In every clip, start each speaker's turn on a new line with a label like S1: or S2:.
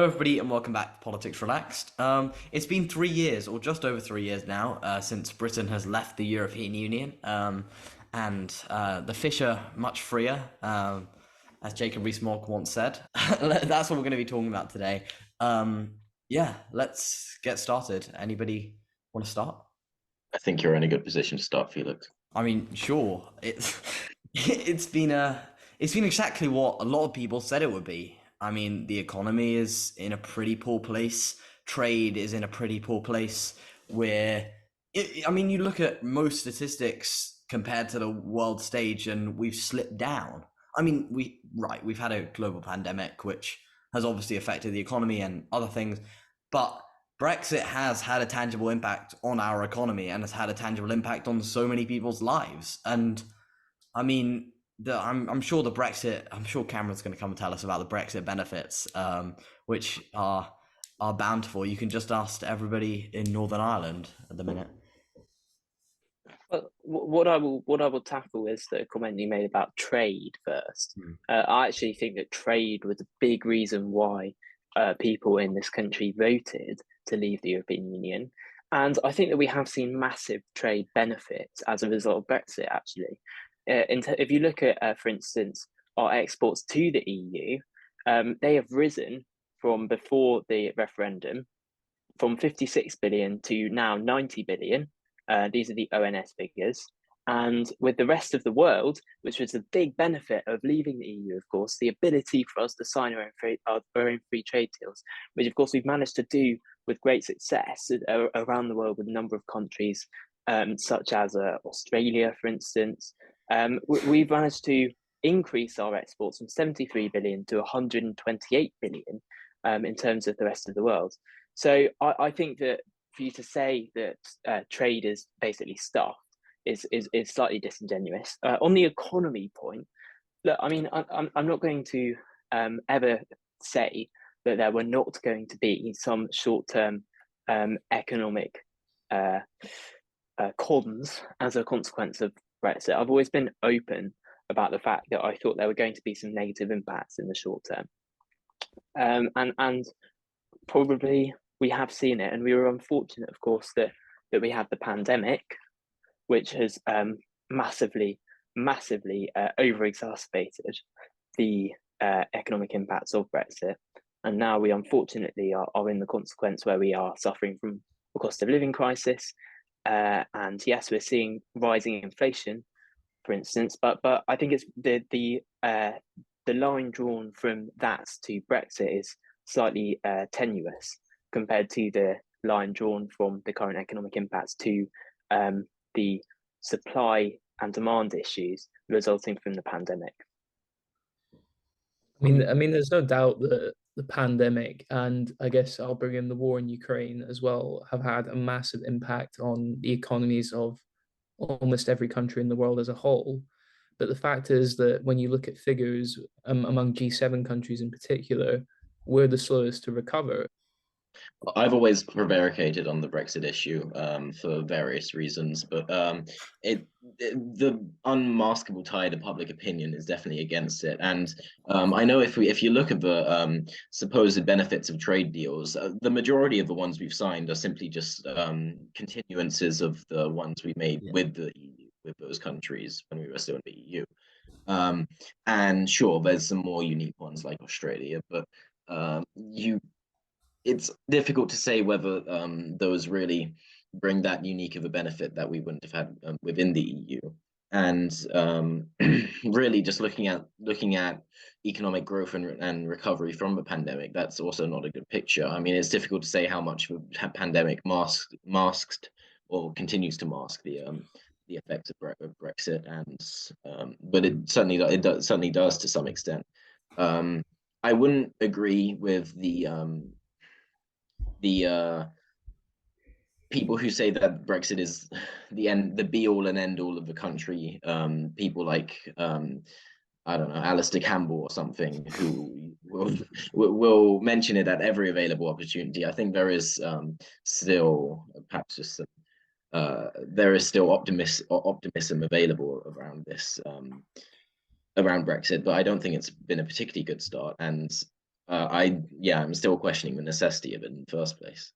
S1: Hello, everybody, and welcome back to Politics Relaxed. It's been 3 years, or just over 3 years now, since Britain has left the European Union, and the fish are much freer, as Jacob Rees-Mogg once said. That's what we're going to be talking about today. Yeah, let's get started. Anybody want to start?
S2: I think you're in a good position to start, Felix.
S1: I mean, sure. It's it's been exactly what a lot of people said it would be. I mean, the economy is in a pretty poor place. Trade is in a pretty poor place. I mean, you look at most statistics compared to the world stage, and we've slipped down. I mean, we've had a global pandemic, which has obviously affected the economy and other things, but Brexit has had a tangible impact on our economy and has had a tangible impact on so many people's lives. And I mean, I'm sure the Brexit. I'm sure Cameron's going to come and tell us about the Brexit benefits, which are bountiful. You can just ask everybody in Northern Ireland at the minute.
S3: Well, what I will tackle is the comment you made about trade first.
S1: Hmm.
S3: I actually think that trade was a big reason why people in this country voted to leave the European Union, and I think that we have seen massive trade benefits as a result of Brexit. Actually, if you look at, for instance, our exports to the EU, they have risen from before the referendum from 56 billion to now 90 billion. These are the ONS figures. And with the rest of the world, which was a big benefit of leaving the EU, of course, the ability for us to sign our own free trade deals, which of course we've managed to do with great success around the world with a number of countries, such as Australia, for instance. We've managed to increase our exports from 73 billion to 128 billion in terms of the rest of the world. So I think that for you to say that trade is basically stuffed is slightly disingenuous. On the economy point, look, I mean, I'm not going to ever say that there were not going to be some short term economic uh, cons as a consequence of Brexit. I've always been open about the fact that I thought there were going to be some negative impacts in the short term, and probably we have seen it, and we were unfortunate, of course, that we had the pandemic, which has massively over exacerbated the economic impacts of Brexit. And now we unfortunately are in the consequence where we are suffering from a cost of living crisis. And yes, we're seeing rising inflation, for instance, but I think it's the line drawn from that to Brexit is slightly tenuous compared to the line drawn from the current economic impacts to the supply and demand issues resulting from the pandemic.
S1: I mean,
S4: There's no doubt that the pandemic and I guess I'll bring in the war in Ukraine as well have had a massive impact on the economies of almost every country in the world as a whole. But the fact is that when you look at figures among G7 countries in particular, we're the slowest to recover.
S2: I've always prevaricated on the Brexit issue for various reasons, but the unmaskable tide of public opinion is definitely against it. And I know if you look at the supposed benefits of trade deals, the majority of the ones we've signed are simply just continuances of the ones we made with the EU, with those countries when we were still in the EU. And sure, there's some more unique ones like Australia, but you it's difficult to say whether those really bring that unique of a benefit that we wouldn't have had within the EU. And really, just looking at economic growth and recovery from the pandemic, that's also not a good picture. I mean, it's difficult to say how much the pandemic masked or continues to mask the effects of Brexit, and but it does to some extent. I wouldn't agree with the people who say that Brexit is the be all and end all of the country. People like I don't know, Alistair Campbell or something, who will mention it at every available opportunity. I think there is still perhaps just some, there is still optimism available around this around Brexit, but I don't think it's been a particularly good start. And I'm still questioning the necessity of it in the first place.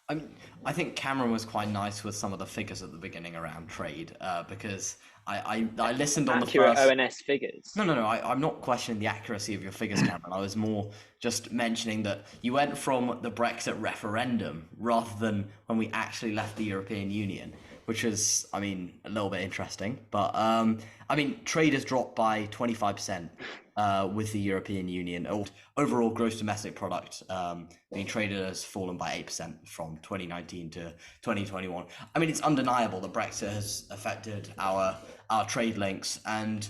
S1: I mean, I think Cameron was quite nice with some of the figures at the beginning around trade, because I listened on the
S3: Accurate
S1: first.
S3: ONS figures.
S1: No. I'm not questioning the accuracy of your figures, Cameron. I was more just mentioning that you went from the Brexit referendum rather than when we actually left the European Union, which is, I mean, a little bit interesting. But I mean, trade has dropped by 25% with the European Union. Overall gross domestic product being traded has fallen by 8% from 2019 to 2021. I mean, it's undeniable that Brexit has affected our trade links, and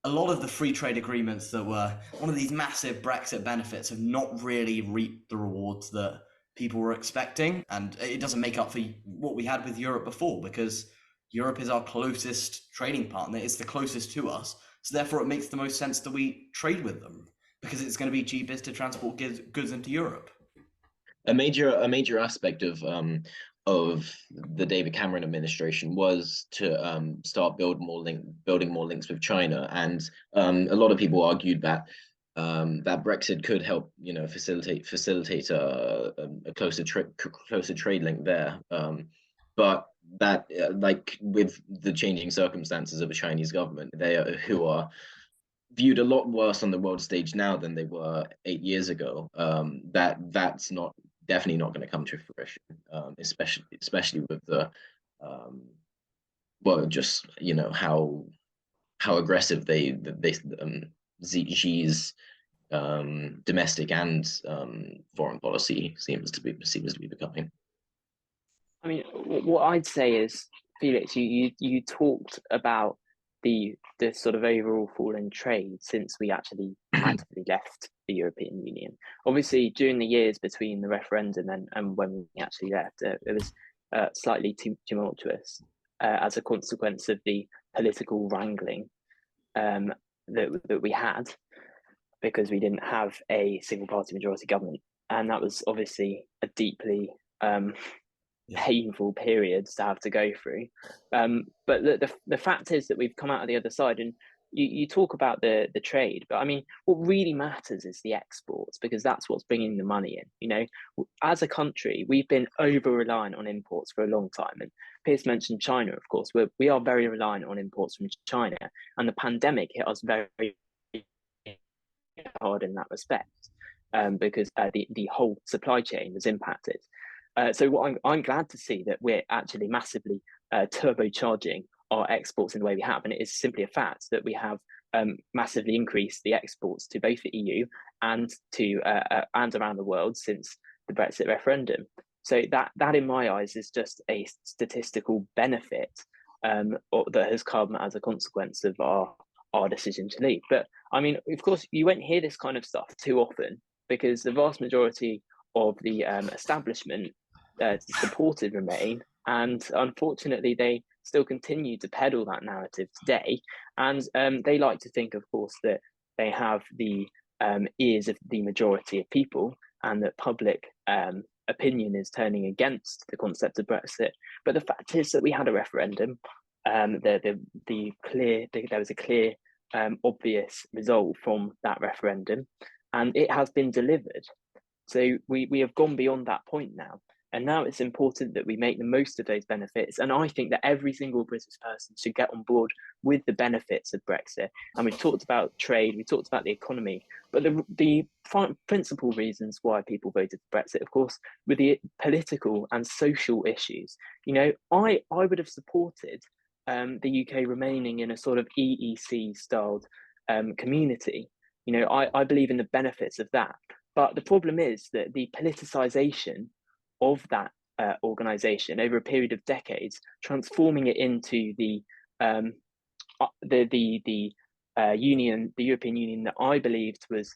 S1: a lot of the free trade agreements that were one of these massive Brexit benefits have not really reaped the rewards that people were expecting, and it doesn't make up for what we had with Europe before, because Europe is our closest trading partner. It's the closest to us, so therefore it makes the most sense that we trade with them, because it's going to be cheapest to transport goods into Europe.
S2: A major aspect of the David Cameron administration was to start building more links with China, and a lot of people argued that that Brexit could help, facilitate a closer trade link there. But that, like with the changing circumstances of the Chinese government, who are viewed a lot worse on the world stage now than they were 8 years ago. That's not definitely not going to come to fruition, especially with the just how aggressive they Xi's domestic and foreign policy seems to be becoming.
S3: I mean, what I'd say is, Felix, you talked about the sort of overall fall in trade since we actually actively left the European Union. Obviously, during the years between the referendum and when we actually left, it was slightly tumultuous as a consequence of the political wrangling that we had, because we didn't have a single party majority government, and that was obviously a deeply painful periods to have to go through. But the fact is that we've come out of the other side, and you talk about the trade, but I mean, what really matters is the exports, because that's what's bringing the money in. You know, as a country, we've been over reliant on imports for a long time, and Piers mentioned China. Of course, we are very reliant on imports from China, and the pandemic hit us very hard in that respect, because the whole supply chain was impacted. So what I'm glad to see that we're actually massively turbocharging our exports in the way we have, and it is simply a fact that we have massively increased the exports to both the EU and and around the world since the Brexit referendum. So that in my eyes is just a statistical benefit that has come as a consequence of our decision to leave. But I mean, of course, you won't hear this kind of stuff too often, because the vast majority of the establishment supported Remain, and unfortunately they still continue to peddle that narrative today, and they like to think, of course, that they have the ears of the majority of people, and that public opinion is turning against the concept of Brexit. But the fact is that we had a referendum. There was a clear, obvious result from that referendum, and it has been delivered. So we have gone beyond that point now. And now it's important that we make the most of those benefits. And I think that every single British person should get on board with the benefits of Brexit. And we've talked about trade, we talked about the economy, but the principal reasons why people voted for Brexit, of course, were the political and social issues. You know, I would have supported the UK remaining in a sort of EEC-styled community. You know, I believe in the benefits of that. But the problem is that the politicization of that organization over a period of decades, transforming it into the union, the European Union, that I believed was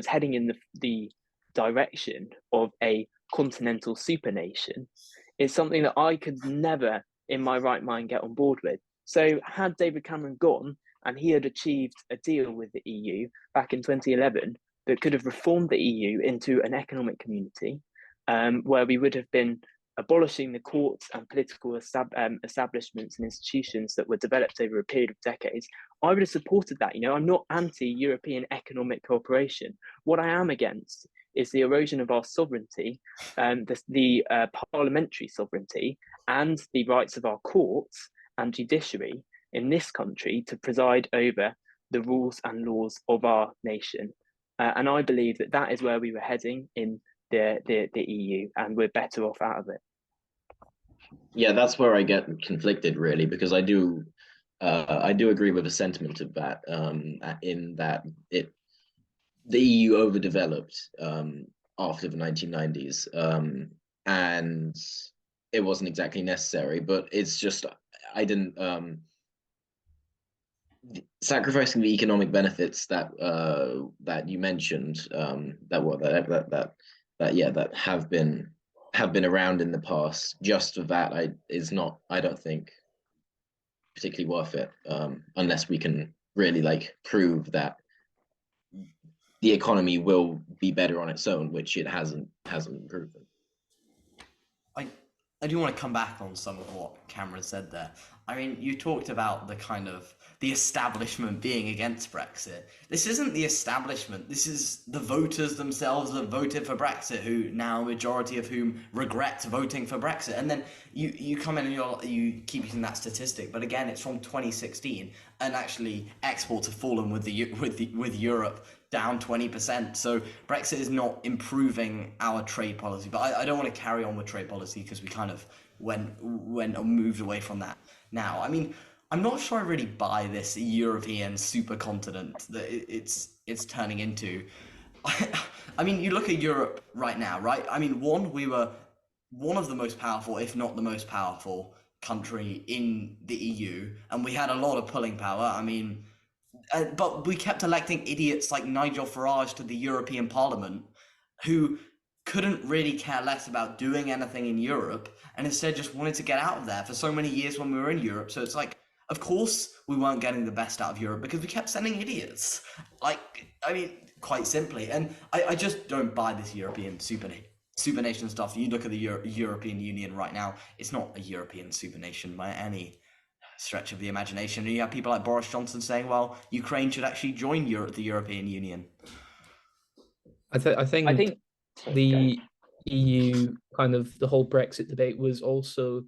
S3: heading in the direction of a continental supernation, is something that I could never, in my right mind, get on board with. So, had David Cameron gone and he had achieved a deal with the EU back in 2011 that could have reformed the EU into an economic community, where we would have been abolishing the courts and political establishments and institutions that were developed over a period of decades, I would have supported that. I'm not anti-European economic cooperation. What I am against is the erosion of our sovereignty, the parliamentary sovereignty, and the rights of our courts and judiciary in this country to preside over the rules and laws of our nation. And I believe that is where we were heading in the EU, and we're better off out of it.
S2: Yeah, that's where I get conflicted, really, because I do agree with the sentiment of that, in that the EU overdeveloped after the 1990s, and it wasn't exactly necessary, but it's just I didn't sacrificing the economic benefits that you mentioned, that have been around in the past, just for that is not, I don't think, particularly worth it, unless we can really prove that the economy will be better on its own, which it hasn't proven.
S1: I do want to come back on some of what Cameron said there. I mean, you talked about the establishment being against Brexit. This isn't the establishment. This is the voters themselves that voted for Brexit, who now, a majority of whom regret voting for Brexit. And then you come in and you keep using that statistic, but again, it's from 2016, and actually exports have fallen with Europe down 20%. So Brexit is not improving our trade policy. But I don't want to carry on with trade policy because we kind of went or moved away from that. Now, I mean, I'm not sure I really buy this European supercontinent that it's turning into. I mean, you look at Europe right now, right? I mean, we were one of the most powerful, if not the most powerful country in the EU, and we had a lot of pulling power. I mean, but we kept electing idiots like Nigel Farage to the European Parliament, who couldn't really care less about doing anything in Europe, and instead just wanted to get out of there for so many years when we were in Europe. So it's like, of course we weren't getting the best out of Europe because we kept sending idiots. Quite simply. And I just don't buy this European supernation stuff. You look at the European Union right now, it's not a European supernation by any stretch of the imagination. And you have people like Boris Johnson saying, well, Ukraine should actually join the European Union.
S4: I think the EU, kind of the whole Brexit debate was also,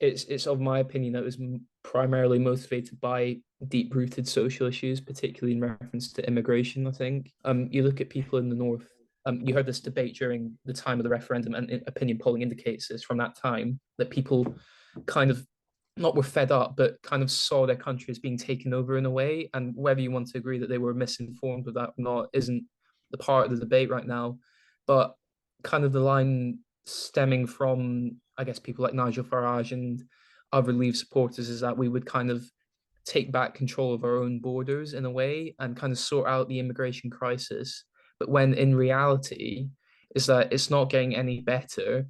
S4: it's of my opinion that it was primarily motivated by deep-rooted social issues, particularly in reference to immigration. I think you look at people in the north. You heard this debate during the time of the referendum, and opinion polling indicates this from that time, that people kind of not were fed up, but kind of saw their country as being taken over in a way. And whether you want to agree that they were misinformed with that or not isn't the part of the debate right now. But kind of the line stemming from, I guess, people like Nigel Farage and other Leave supporters is that we would kind of take back control of our own borders in a way and kind of sort out the immigration crisis. But when in reality is that it's not getting any better,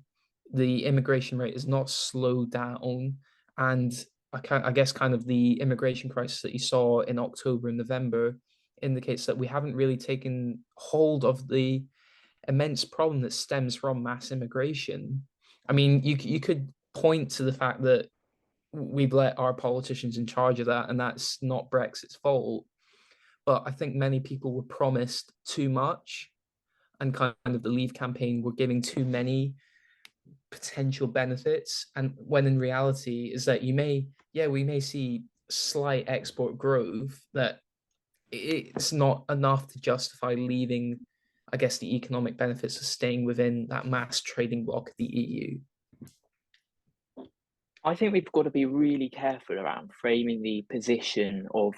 S4: the immigration rate is not slowed down, and I guess kind of the immigration crisis that you saw in October and November indicates that we haven't really taken hold of the immense problem that stems from mass immigration. I mean, you could point to the fact that we've let our politicians in charge of that, and that's not Brexit's fault. But I think many people were promised too much, and kind of the Leave campaign were giving too many potential benefits. And when in reality is that we may see slight export growth, that it's not enough to justify leaving, I guess, the economic benefits of staying within that mass trading bloc of the EU.
S3: I think we've got to be really careful around framing the position of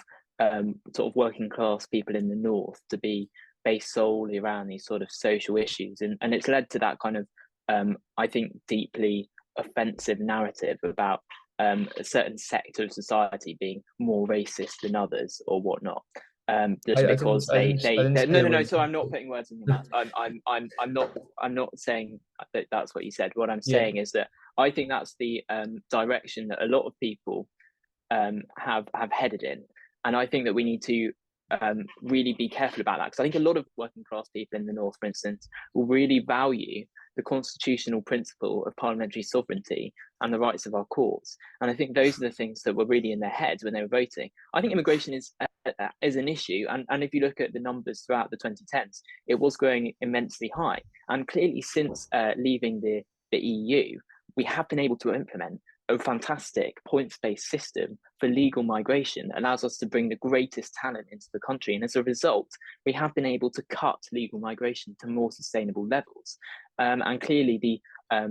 S3: sort of working class people in the north to be based solely around these sort of social issues, and it's led to that kind of I think deeply offensive narrative about a certain sector of society being more racist than others or whatnot. Just because they no. So I'm not putting words in your mouth. I'm not saying that that's what you said. What I'm saying is that I think that's the direction that a lot of people have headed in, and I think that we need to really be careful about that, because I think a lot of working class people in the north, for instance, will really value the constitutional principle of parliamentary sovereignty and the rights of our courts. And I think those are the things that were really in their heads when they were voting. I think immigration is an issue, and if you look at the numbers throughout the 2010s, it was growing immensely high. And clearly, since leaving the EU, we have been able to implement a fantastic points-based system for legal migration that allows us to bring the greatest talent into the country. And as a result, we have been able to cut legal migration to more sustainable levels. And clearly the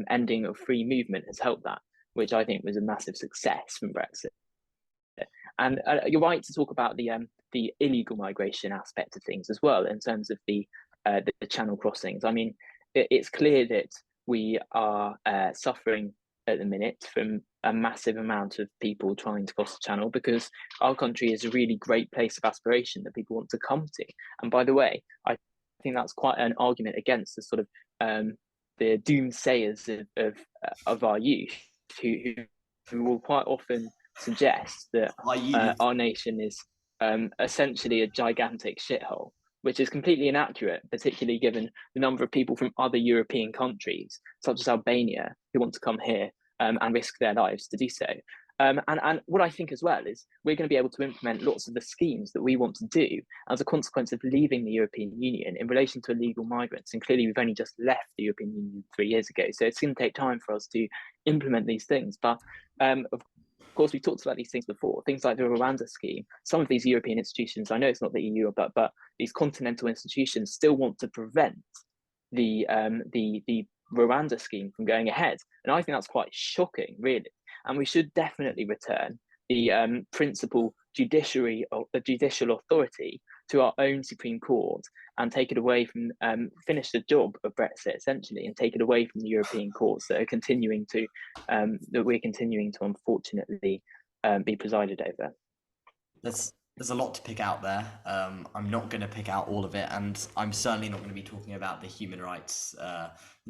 S3: ending of free movement has helped that, which I think was a massive success from Brexit. And you're right to talk about the illegal migration aspect of things as well, in terms of the channel crossings. I mean, it's clear that we are suffering at the minute from a massive amount of people trying to cross the channel, because our country is a really great place of aspiration that people want to come to. And by the way, I think that's quite an argument against the sort of the doomsayers of our youth, who will quite often suggest that our nation is essentially a gigantic shithole, which is completely inaccurate, particularly given the number of people from other European countries, such as Albania, who want to come here and risk their lives to do so. And what I think as well is we're going to be able to implement lots of the schemes that we want to do as a consequence of leaving the European Union in relation to illegal migrants. And clearly, we've only just left the European Union 3 years ago. So it's going to take time for us to implement these things. But of course, we've talked about these things before, things like the Rwanda scheme. Some of these European institutions, I know it's not the EU, but these continental institutions still want to prevent the Rwanda scheme from going ahead. And I think that's quite shocking, really. And we should definitely return the principal judicial authority to our own Supreme Court and take it away from, finish the job of Brexit, essentially, and take it away from the European courts that we're continuing to unfortunately be presided over.
S1: There's a lot to pick out there. I'm not going to pick out all of it, and I'm certainly not going to be talking about the human rights,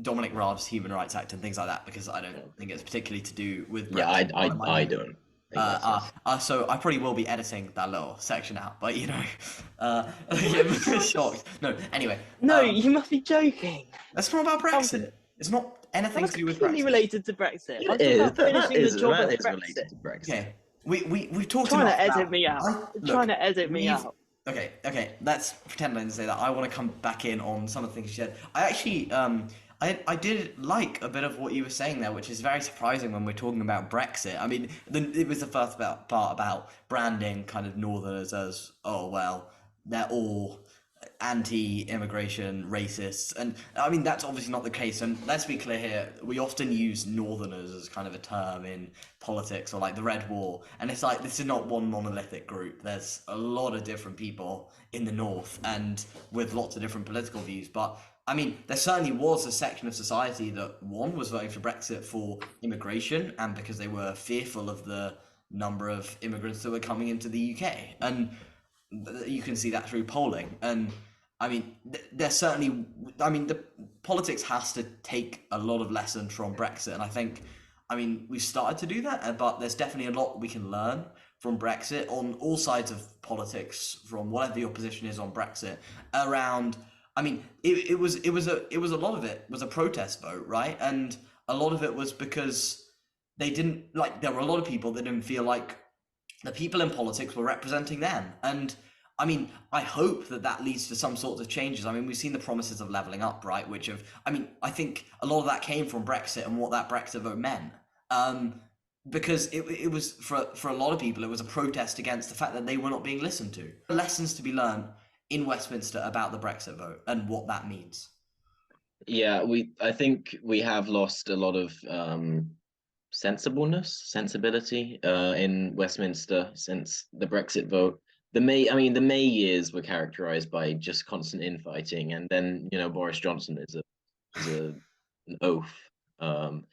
S1: Dominic Raab's Human Rights Act and things like that, because I don't think it's particularly to do with Brexit.
S2: Yeah, I don't.
S1: So I probably will be editing that little section out, but you know, I'm shocked. No, anyway.
S3: No, you must be joking.
S1: That's not about Brexit. It's not anything to do with Brexit.
S3: Related to Brexit.
S2: It is. That is related to Brexit.
S1: Okay. We've talked
S3: trying
S1: enough
S3: to edit
S1: about,
S3: me out. Trying to edit me out.
S1: Okay. Let's pretend I didn't say that. I want to come back in on some of the things you said. I actually, I did like a bit of what you were saying there, which is very surprising when we're talking about Brexit. I mean, it was the first part about branding kind of Northerners as, oh well, they're all anti-immigration racists, and I mean that's obviously not the case. And let's be clear here, we often use Northerners as kind of a term in politics, or like the Red Wall, and it's like this is not one monolithic group. There's a lot of different people in the North and with lots of different political views. But I mean, there certainly was a section of society that was voting for Brexit for immigration, and because they were fearful of the number of immigrants that were coming into the UK. And you can see that through polling. And I mean, there's certainly, I mean, the politics has to take a lot of lessons from Brexit. And I think, I mean, we've started to do that, but there's definitely a lot we can learn from Brexit on all sides of politics, from whatever the opposition is on Brexit around. I mean, it was a lot of it was a protest vote, right? And a lot of it was because they didn't, like, there were a lot of people that didn't feel like the people in politics were representing them. And I mean, I hope that leads to some sorts of changes. I mean, we've seen the promises of levelling up, right? Which have, I mean, I think a lot of that came from Brexit and what that Brexit vote meant. Because it was, for a lot of people, it was a protest against the fact that they were not being listened to. Lessons to be learned in Westminster about the Brexit vote and what that means.
S2: Yeah, I think we have lost a lot of sensibility in Westminster since the Brexit vote. The May years were characterized by just constant infighting, and then Boris Johnson is an oaf, and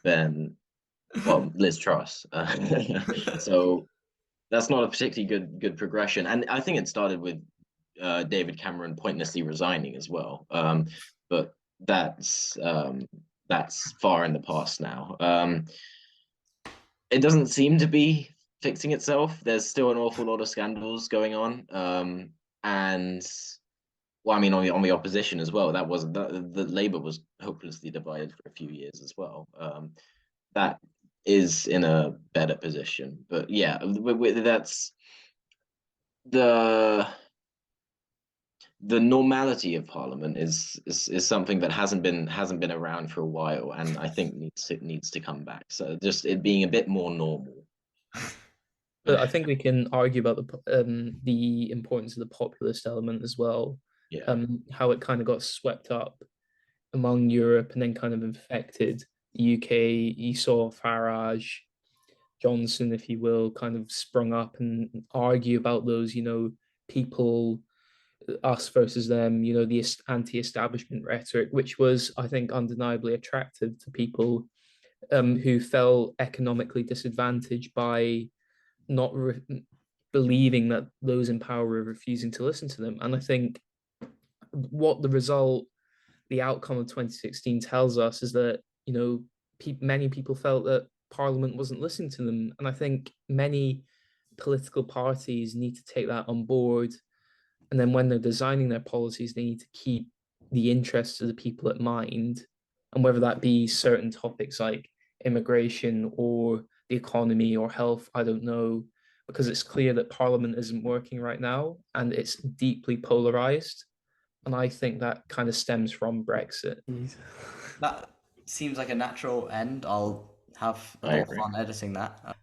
S2: then Liz Truss. So that's not a particularly good progression, and I think it started with David Cameron pointlessly resigning as well. But that's far in the past now. It doesn't seem to be fixing itself. There's still an awful lot of scandals going on, and well, I mean, on the opposition as well. That was the Labour was hopelessly divided for a few years as well. That is in a better position, but yeah, that's the the normality of Parliament is something that hasn't been around for a while, and I think needs to come back. So just it being a bit more normal.
S4: But I think we can argue about the importance of the populist element as well.
S2: Yeah,
S4: How it kind of got swept up among Europe and then kind of infected the UK. You saw Farage, Johnson, if you will, kind of sprung up and argue about those, people, us versus them, the anti-establishment rhetoric, which was, I think, undeniably attractive to people who felt economically disadvantaged by not believing that those in power were refusing to listen to them. And I think what the outcome of 2016 tells us is that, many people felt that Parliament wasn't listening to them. And I think many political parties need to take that on board. And then when they're designing their policies, they need to keep the interests of the people at mind. And whether that be certain topics like immigration or the economy or health, I don't know, because it's clear that Parliament isn't working right now and it's deeply polarized. And I think that kind of stems from Brexit.
S1: That seems like a natural end. I'll have a
S2: I
S1: lot of
S2: agree.
S1: fun editing that.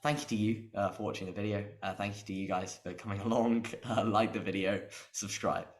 S1: Thank you to you for watching the video. Thank you to you guys for coming along. Like the video, subscribe.